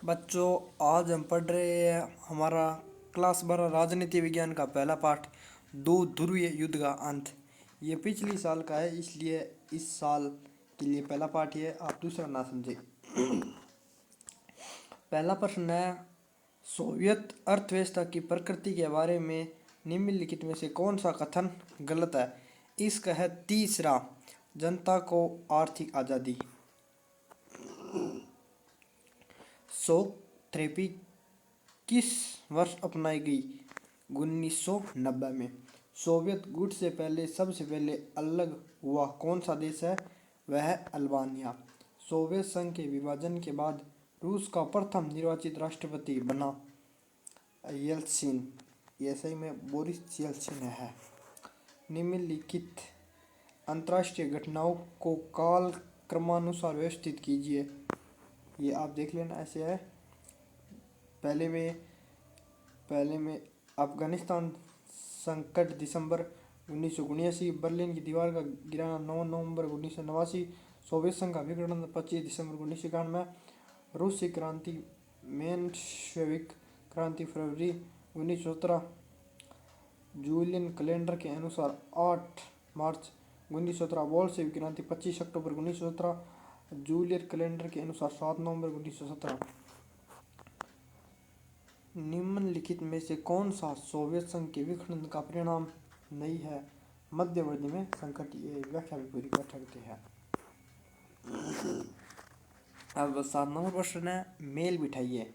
बच्चों, आज हम पढ़ रहे हैं हमारा क्लास 12 राजनीति विज्ञान का पहला पाठ, दो ध्रुवीय युद्ध का अंत। ये पिछली साल का है, इसलिए इस साल के लिए पहला पाठ है, आप दूसरा ना समझे। पहला प्रश्न है, सोवियत अर्थव्यवस्था की प्रकृति के बारे में निम्नलिखित में से कौन सा कथन गलत है। इसका है तीसरा, जनता को आर्थिक आज़ादी। शॉक थेरेपी किस वर्ष अपनाई गई? 1990 में। सोवियत गुट से पहले सबसे पहले अलग हुआ कौन सा देश है? वह है अल्बानिया। सोवियत संघ के विभाजन के बाद रूस का प्रथम निर्वाचित राष्ट्रपति बना येल्त्सिन। ये सही में बोरिस येल्त्सिन है। निम्नलिखित अंतर्राष्ट्रीय घटनाओं को काल क्रमानुसार व्यवस्थित कीजिए। ये आप देख लेना, ऐसे है। पहले में अफगानिस्तान संकट दिसंबर 1979, बर्लिन की दीवार का गिराना 9 नवंबर 1989, सोवियत संघ का विघटन 25 दिसंबर 1991, रूसी क्रांति मेन्शेविक क्रांति फरवरी 1917, जूलियन कैलेंडर के अनुसार 8 मार्च 1917, बोल्शेविक क्रांति 25 अक्टूबर 1917, जूलियन कैलेंडर के अनुसार 7 नवंबर 1917। निम्नलिखित में से कौन सा सोवियत संघ के विघटन का परिणाम नहीं है? मध्यवर्ती में संकट। ये व्याख्या भी पूरी कर सकते हैं। अब 7 नंबर प्रश्न है, मेल बिठाइए।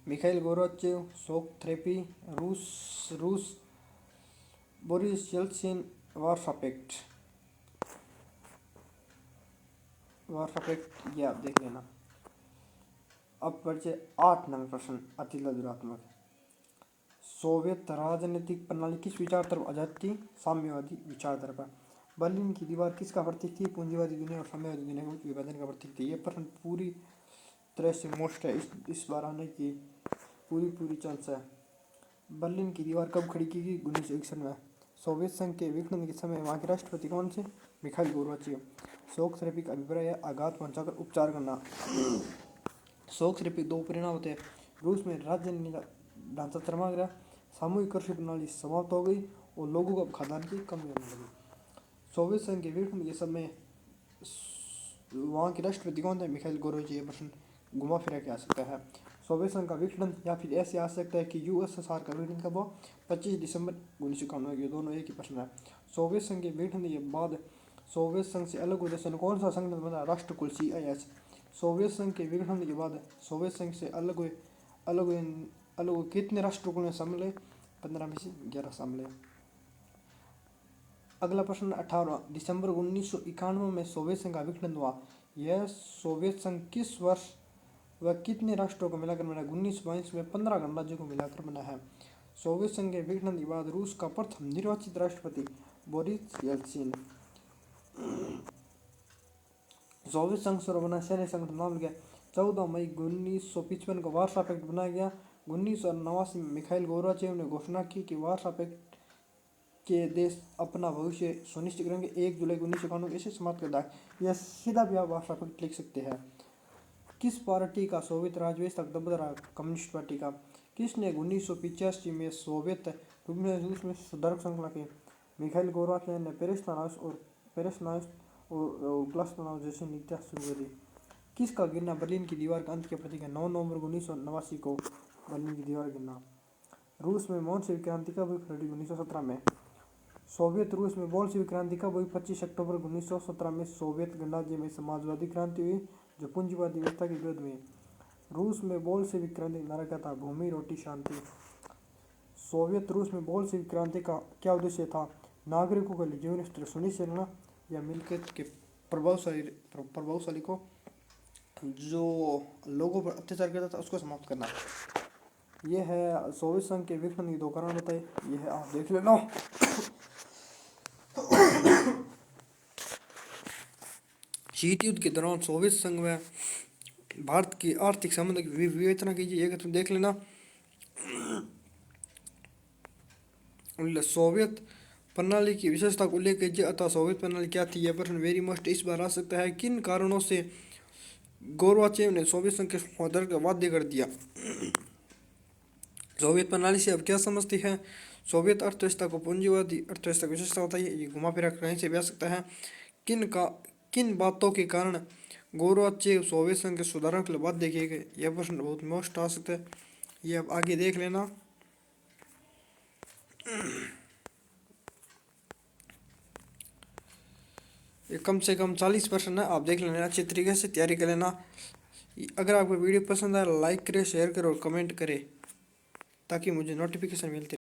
मिखाइल गोर्बाचेव, शॉक थेरेपी, रूस, बोरिस येल्त्सिन, वार्सा पैक्ट। ये आप देख लेना। अब परिचय 8 नंबर प्रश्न, अतिला दुरात्मक। सोवियत राजनीतिक प्रणाली किस विचार तरफ आजाद थी? साम्यवादी विचारधारा पर। बर्लिन की दीवार किसका प्रतीक थी? पूंजीवादी दुनिया और साम्यवादी दुनिया के विभाजन का प्रतीक थी। ये प्रश्न पूरी तरह से मोस्ट है, इस बार आने की पूरी चांस है। बर्लिन की दीवार कब खड़ी की गई? 1961 में। सोवियत संघ के विघटन के समय वहाँ के राष्ट्रपति कौन से? Mikhail Gorbachev. शॉक थेरेपी का अभिप्राय है आघात पहुंचाकर उपचार करना। शॉक थेरेपी दो परिणाम होते हैं। रूस में राजनीतिक ढांचा चरमरा गया, सामूहिक कृषि प्रणाली समाप्त हो गई और लोगों को खाद्यान्न की कमी होने लगी। सोवियत संघ के विघटन के समय वहाँ के राष्ट्रपति कौन थे? Mikhail Gorbachev. ये प्रश्न घुमा फिरा के आ सकता है। सोवियत संघ का विघटन या फिर ऐसे आ सकता है कि यूएसएसआर का विघटन कब हुआ? 25 दिसंबर 1991। ये दोनों एक ही प्रश्न है। सोवियत संघ के विघटन के बाद सोवियत संघ से अलग हुए देशों ने कौन सा संगठन बना? राष्ट्रकुल, CIS। सोवियत संघ के विघटन के बाद सोवियत संघ से अलग हुए कितने राष्ट्रकुल में शामिल है? 15 में से 11 शामिल है। अगला प्रश्न 18, दिसंबर 1991 में सोवियत संघ का विघटन हुआ। यह सोवियत संघ किस वर्ष व कितने राष्ट्रों को मिलाकर बना? 1922 में 15 गणराज्यों को मिलाकर बना है। सोवियत संघ के विघटन के बाद रूस का प्रथम निर्वाचित राष्ट्रपति बोरिस येल्त्सिन। सोवियत संघ से बना सैन्य संगठन नाम क्या? 14 मई 1955 को वार्सा पैक्ट बनाया गया। 1989 में मिखाइल गोर्बाचेव ने घोषणा की कि वार्सा पैक्ट के देश अपना भविष्य सुनिश्चित करेंगे। 1 जुलाई 1991 को इसे समाप्त कर दिया। यह सीधा भी आप वार्सा पैक्ट लिख सकते हैं। किस पार्टी का सोवियत राज व्यवस्था का दबदबा रहा? कम्युनिस्ट पार्टी का। किसने 1985 में सोवियत रूस में सुधारक श्रृंखला की? मिखाइल गोर्बाचेव ने पेरेस्ट्रॉइका और ग्लासनोस्ट जैसी नीतियाँ शुरू करी। किसका गिरना बर्लिन की दीवार का अंत के प्रतीक है? 9 नवंबर 1989 को बर्लिन की दीवार गिरना। रूस में बोल्शेविक क्रांति कब हुई? फरवरी 1917 में। सोवियत रूस में बोल्शेविक क्रांति कब हुई? 25 अक्टूबर 1917 में। सोवियत गणराज्य में समाजवादी क्रांति हुई जो पूंजीवादी व्यवस्था के विरुद्ध हुई। रूस में बोल्शेविक क्रांति का नारा क्या था? भूमि, रोटी, शांति। सोवियत रूस में बोल्शेविक क्रांति का क्या उद्देश्य था? नागरिकों का जीवन स्तर सुनिश्चित करना या मिल्कियत के प्रभावशाली को जो लोगों पर अत्याचार करता था उसको समाप्त करना। यह है सोवियत संघ के विघटन के 2 कारण बताए। यह है, आप देख लेना। शीत युद्ध के दौरान सोवियत संघ व भारत की आर्थिक संबंध की विवेचना कीजिए। एक देख लेना। सोवियत प्रणाली की विशेषता को उल्लेख कीजिए। अतः सोवियत प्रणाली क्या थी? यह प्रश्न वेरी मस्ट इस बार आ सकता है। किन कारणों से गोरबाचेव ने सोवियत संघ के समाधान का वाध्य कर दिया। सोवियत प्रणाली से अब क्या समझती है? सोवियत अर्थव्यवस्था को पूंजीवादी अर्थव्यवस्था की विशेषता होता है। ये घुमा फिरा कहीं से भी आ सकता है। किन बातों के कारण गोरबाचेव सोवियत संघ के सुधारों के लिए बाध्य किए गए? यह प्रश्न बहुत मोस्ट आ सकता है, ये अब आगे देख लेना। ये कम से कम 40 प्रश्न है, आप देख लेना, अच्छी तरीके से तैयारी कर लेना। अगर आपको वीडियो पसंद आए लाइक करें, शेयर करें और कमेंट करें ताकि मुझे नोटिफिकेशन मिलते